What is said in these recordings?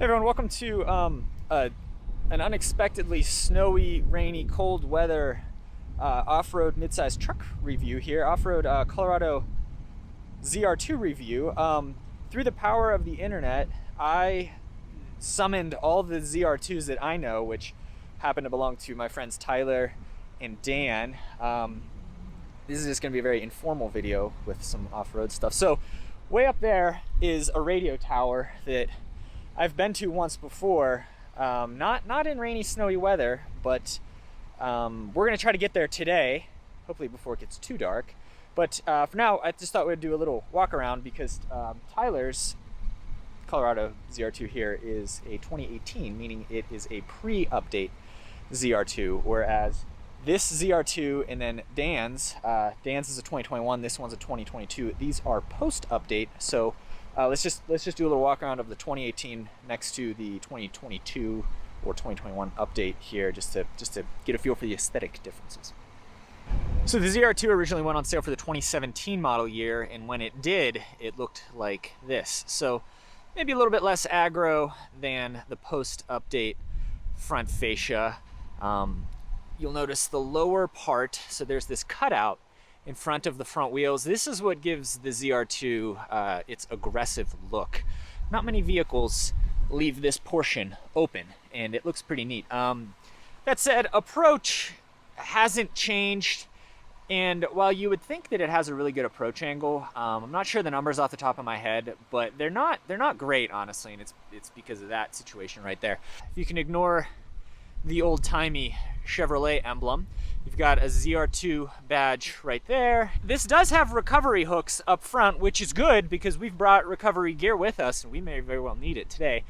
Hey everyone, welcome to an unexpectedly snowy, rainy, cold weather off-road midsize truck review here. Off-road Colorado ZR2 review. Through the power of the internet, I summoned all the ZR2s that I know, which happen to belong to my friends Tyler and Dan. This is just going to be a very informal video with some off-road stuff. So way up there is a radio tower that I've been to once before, not in rainy, snowy weather, but we're gonna try to get there today, hopefully before it gets too dark. But for now, I just thought we'd do a little walk around because Tyler's Colorado ZR2 here is a 2018, meaning it is a pre-update ZR2, whereas this ZR2 and then Dan's is a 2021, this one's a 2022. These are post-update, so let's just do a little walk around of the 2018 next to the 2022 or 2021 update here, just to get a feel for the aesthetic differences. So the ZR2 originally went on sale for the 2017 model year, and when it did, it looked like this. So maybe a little bit less aggro than the post-update front fascia. You'll notice the lower part, so there's this cutout in front of the front wheels. This is what gives the ZR2 its aggressive look. Not many vehicles leave this portion open, and it looks pretty neat. That said, approach hasn't changed, and while you would think that it has a really good approach angle, I'm not sure the numbers off the top of my head, but they're not great, honestly, and it's because of that situation right there. If you can ignore the old-timey Chevrolet emblem, you've got a ZR2 badge right there. This does have recovery hooks up front, which is good because we've brought recovery gear with us and we may very well need it today.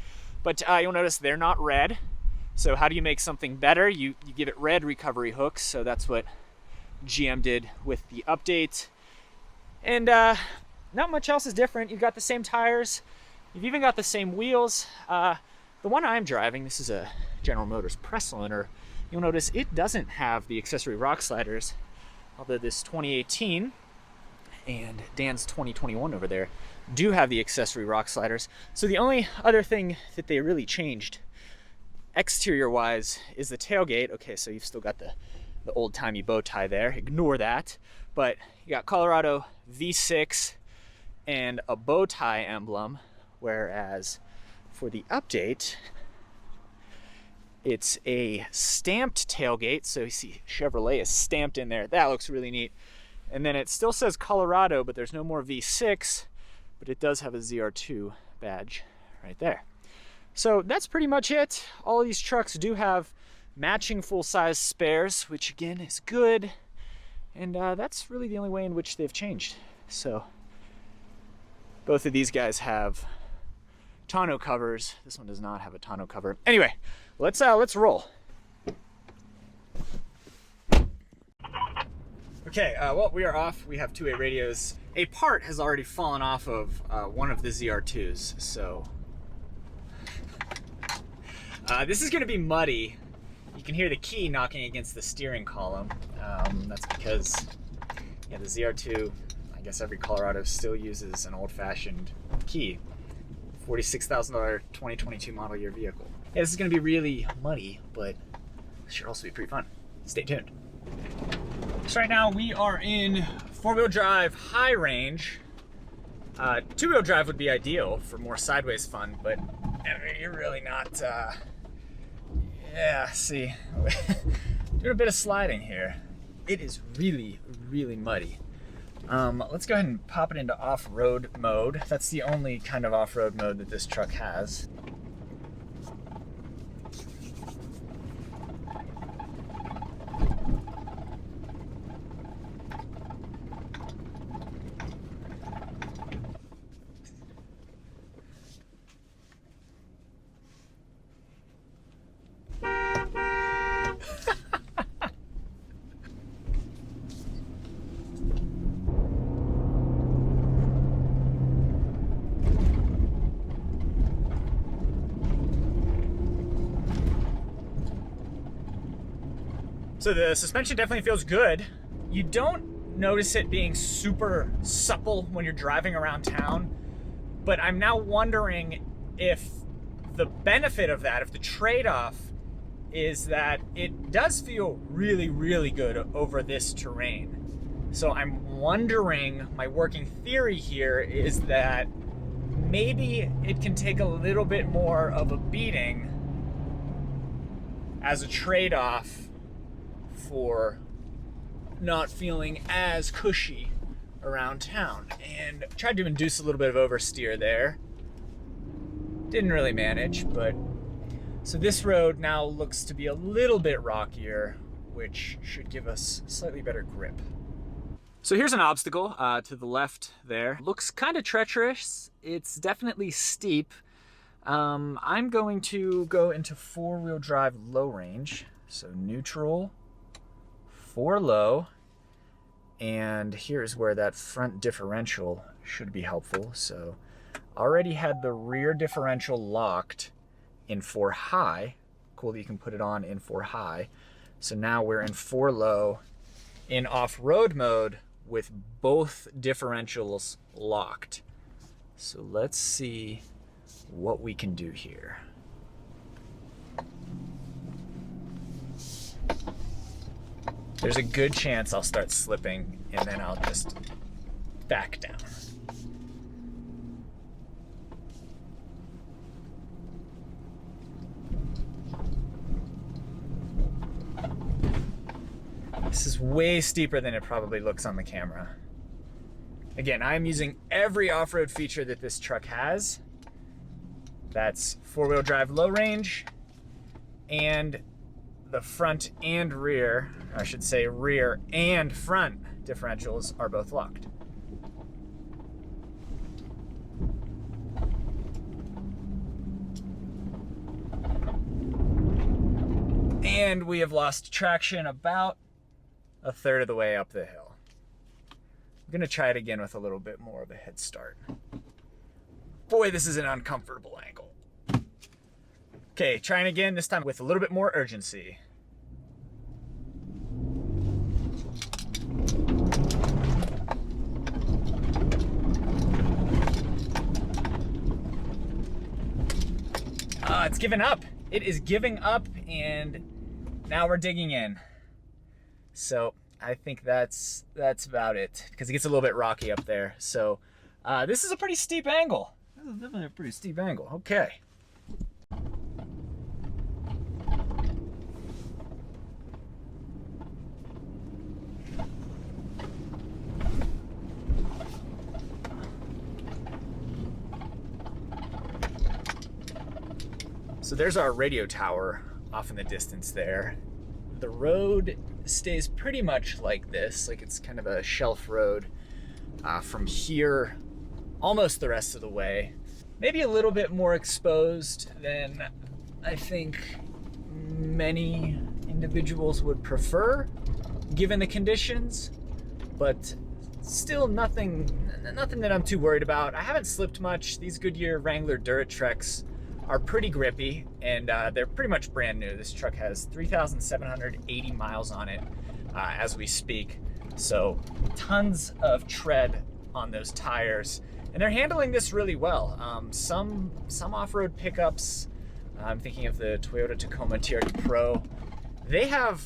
But you'll notice they're not red. So how do you make something better? You give it red recovery hooks. So that's what GM did with the update. And not much else is different. You've got the same tires. You've even got the same wheels. The one I'm driving, this is a General Motors press loaner. You'll notice it doesn't have the accessory rock sliders, although this 2018 and Dan's 2021 over there do have the accessory rock sliders. So the only other thing that they really changed exterior-wise is the tailgate. Okay, so you've still got the old-timey bow tie there. Ignore that. But you got Colorado V6 and a bow tie emblem, whereas for the update, it's a stamped tailgate, so you see Chevrolet is stamped in there. That looks really neat. And then it still says Colorado, but there's no more V6, but it does have a ZR2 badge right there. So that's pretty much it. All of these trucks do have matching full-size spares, which again is good. And that's really the only way in which they've changed. So both of these guys have tonneau covers. This one does not have a tonneau cover. Anyway, let's roll. Okay, well, we are off. We have two-way radios. A part has already fallen off of one of the ZR2s, so this is going to be muddy. You can hear the key knocking against the steering column. That's because, yeah, the ZR2, I guess every Colorado still uses an old-fashioned key. $46,000 2022 model year vehicle. Yeah, this is going to be really muddy, but it should also be pretty fun. Stay tuned. So right now we are in four-wheel drive high range. Two-wheel drive would be ideal for more sideways fun, but you're really not, yeah, see, doing a bit of sliding here. It is really, really muddy. Let's go ahead and pop it into off-road mode. That's the only kind of off-road mode that this truck has. So the suspension definitely feels good. You don't notice it being super supple when you're driving around town, but I'm now wondering if the benefit of that, if the trade-off, is that it does feel really, really good over this terrain. So I'm wondering, my working theory here is that maybe it can take a little bit more of a beating as a trade-off for not feeling as cushy around town. And tried to induce a little bit of oversteer there. Didn't really manage, but so this road now looks to be a little bit rockier, which should give us slightly better grip. So here's an obstacle to the left there. Looks kind of treacherous. It's definitely steep. I'm going to go into 4-wheel drive low range. So neutral, 4 low, and here's where that front differential should be helpful. So already had the rear differential locked in 4 high. Cool that you can put it on in 4 high. So now we're in 4 low in off-road mode with both differentials locked. So let's see what we can do here. There's a good chance I'll start slipping and then I'll just back down. This is way steeper than it probably looks on the camera. Again, I'm using every off-road feature that this truck has. That's 4-wheel drive low range, and the front and rear, I should say rear and front differentials are both locked. And we have lost traction about a third of the way up the hill. I'm gonna try it again with a little bit more of a head start. Boy, this is an uncomfortable angle. Okay, trying again, this time with a little bit more urgency. It's giving up. It is giving up, and now we're digging in. So I think that's about it, because it gets a little bit rocky up there. So this is a pretty steep angle. This is definitely a pretty steep angle. Okay. So there's our radio tower off in the distance there. The road stays pretty much like this, like it's kind of a shelf road from here almost the rest of the way. Maybe a little bit more exposed than I think many individuals would prefer given the conditions, but still nothing that I'm too worried about. I haven't slipped much. These Goodyear Wrangler Duratreks are pretty grippy, and they're pretty much brand new. This truck has 3,780 miles on it as we speak. So tons of tread on those tires, and they're handling this really well. Some off-road pickups, I'm thinking of the Toyota Tacoma TRD Pro, they have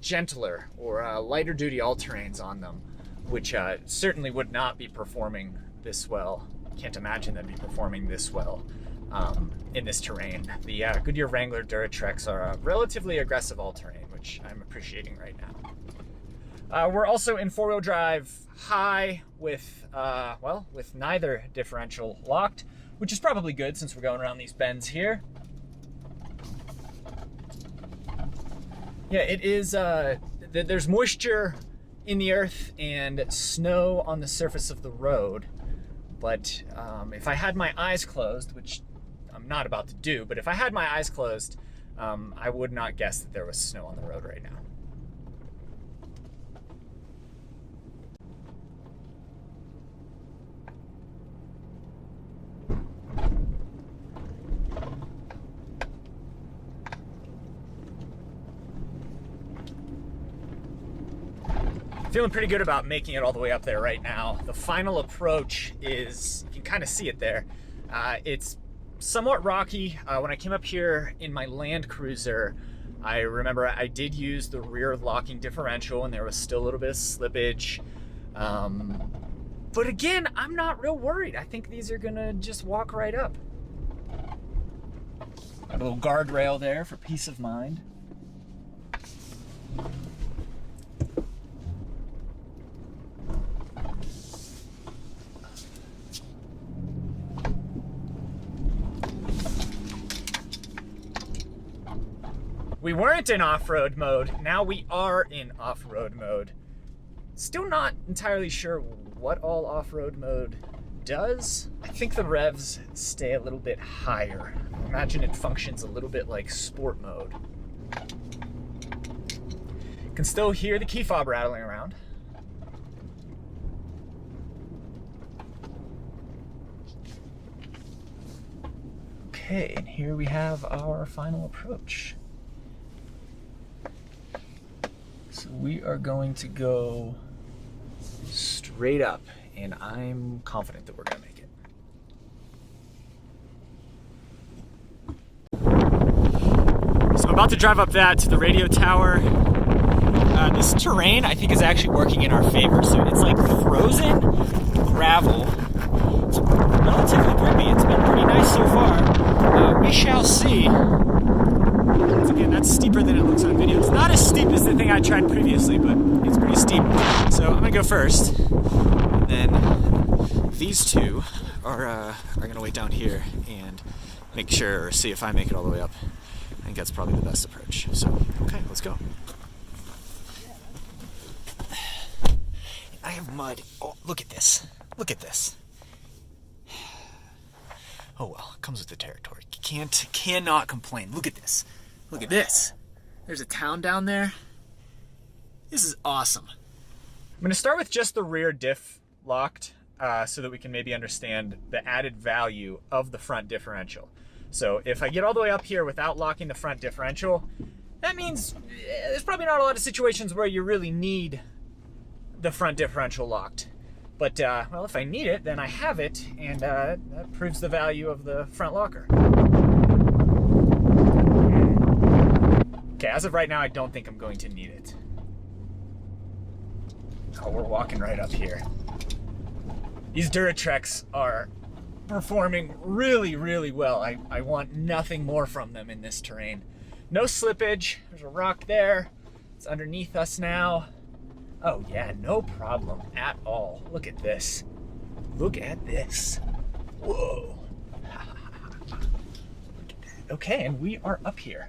gentler or lighter duty all-terrains on them, which certainly would not be performing this well. Can't imagine they'd be performing this well in this terrain. The Goodyear Wrangler Duratreks are a relatively aggressive all-terrain, which I'm appreciating right now. We're also in 4-wheel drive high with, with neither differential locked, which is probably good since we're going around these bends here. Yeah, it is, there's moisture in the earth and snow on the surface of the road, but if I had my eyes closed, which I'm not about to do, but if I had my eyes closed, I would not guess that there was snow on the road right now. Feeling pretty good about making it all the way up there right now. The final approach is, you can kind of see it there. It's somewhat rocky. When I came up here in my Land Cruiser, I remember I did use the rear locking differential and there was still a little bit of slippage. But again, I'm not real worried. I think these are gonna just walk right up. Got a little guardrail there for peace of mind. We weren't in off-road mode, now we are in off-road mode. Still not entirely sure what all off-road mode does. I think the revs stay a little bit higher. I imagine it functions a little bit like sport mode. Can still hear the key fob rattling around. Okay, and here we have our final approach. So we are going to go straight up, and I'm confident that we're gonna make it. So I'm about to drive up that to the radio tower. This terrain I think is actually working in our favor. So it's like frozen gravel. It's relatively grippy. It's been pretty nice so far. We shall see. Once again, that's steeper than it looks on video. It's not as steep as the thing I tried previously, but it's pretty steep. So I'm gonna go first, and then these two are gonna wait down here and make sure, or see if I make it all the way up. I think that's probably the best approach. So, okay, let's go. I have mud. Oh, look at this. Look at this. Oh well, it comes with the territory. Cannot complain. Look at this. Look at this. There's a town down there. This is awesome. I'm gonna start with just the rear diff locked so that we can maybe understand the added value of the front differential. So if I get all the way up here without locking the front differential, that means there's probably not a lot of situations where you really need the front differential locked. But, well, if I need it, then I have it, and that proves the value of the front locker. Okay, as of right now, I don't think I'm going to need it. Oh, we're walking right up here. These Duratreks are performing really, really well. I want nothing more from them in this terrain. No slippage. There's a rock there. It's underneath us now. Oh yeah, no problem at all. Look at this. Look at this. Whoa. Look at that. Okay, and we are up here.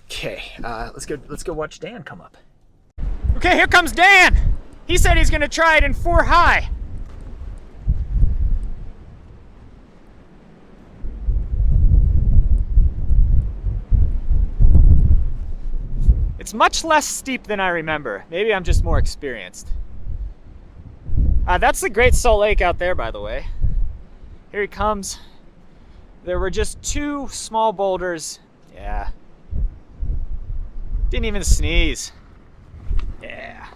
Okay, let's go watch Dan come up. Okay, here comes Dan. He said he's gonna try it in 4 high. It's much less steep than I remember. Maybe I'm just more experienced. That's the Great Salt Lake out there, by the way. Here he comes. There were just 2 small boulders. Yeah. Didn't even sneeze. Yeah.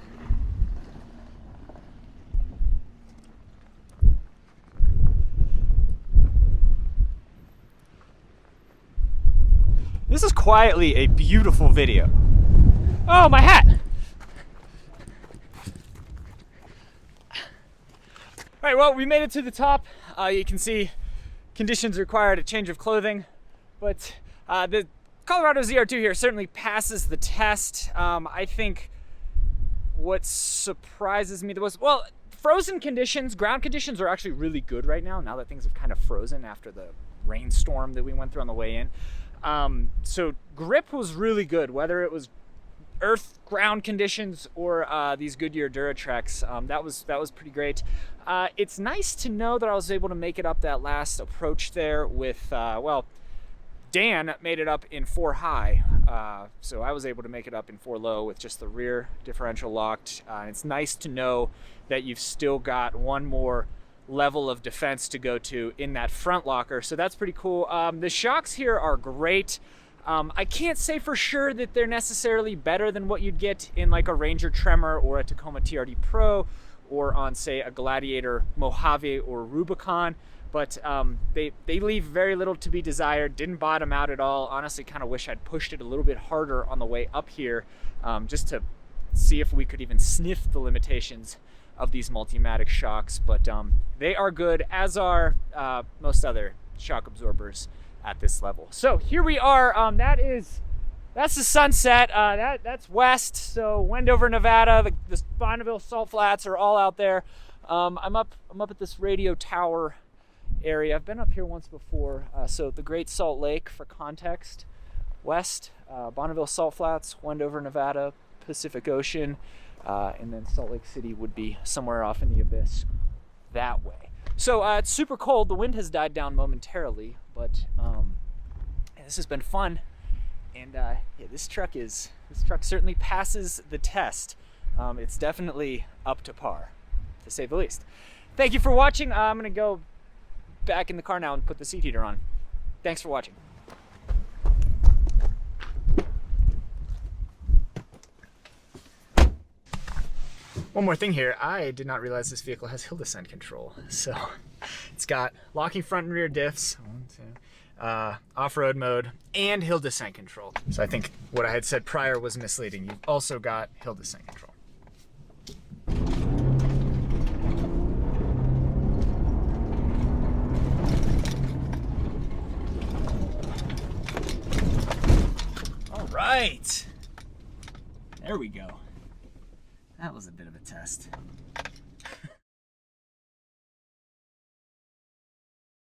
This is quietly a beautiful video. Oh, my hat! Alright, well, we made it to the top. You can see conditions required a change of clothing, but the Colorado ZR2 here certainly passes the test. I think what surprises me the most, well, frozen conditions, ground conditions are actually really good right now that things have kind of frozen after the rainstorm that we went through on the way in. So grip was really good, whether it was earth ground conditions or these Goodyear Duratreks. That was pretty great. It's nice to know that I was able to make it up that last approach there with, well, Dan made it up in 4 high, so I was able to make it up in 4 low with just the rear differential locked. It's nice to know that you've still got one more level of defense to go to in that front locker, so that's pretty cool. The shocks here are great. I can't say for sure that they're necessarily better than what you'd get in like a Ranger Tremor or a Tacoma TRD Pro or on, say, a Gladiator Mojave or Rubicon, but they leave very little to be desired. Didn't bottom out at all. Honestly, kind of wish I'd pushed it a little bit harder on the way up here, just to see if we could even sniff the limitations of these Multimatic shocks. But they are good, as are most other shock absorbers at this level. So here we are. That's the sunset. That's west, so Wendover, Nevada. The Bonneville Salt Flats are all out there. I'm up at this radio tower area. I've been up here once before. So the Great Salt Lake, for context, west, Bonneville Salt Flats, Wendover, Nevada, Pacific Ocean, and then Salt Lake City would be somewhere off in the abyss that way. So it's super cold. The wind has died down momentarily, but this has been fun. And yeah, this truck certainly passes the test. It's definitely up to par, to say the least. Thank you for watching. I'm gonna go back in the car now and put the seat heater on. Thanks for watching. One more thing here, I did not realize this vehicle has hill descent control. So it's got locking front and rear diffs, off-road mode, and hill descent control. So I think what I had said prior was misleading. You've also got hill descent control. All right, there we go. That was a bit of a test.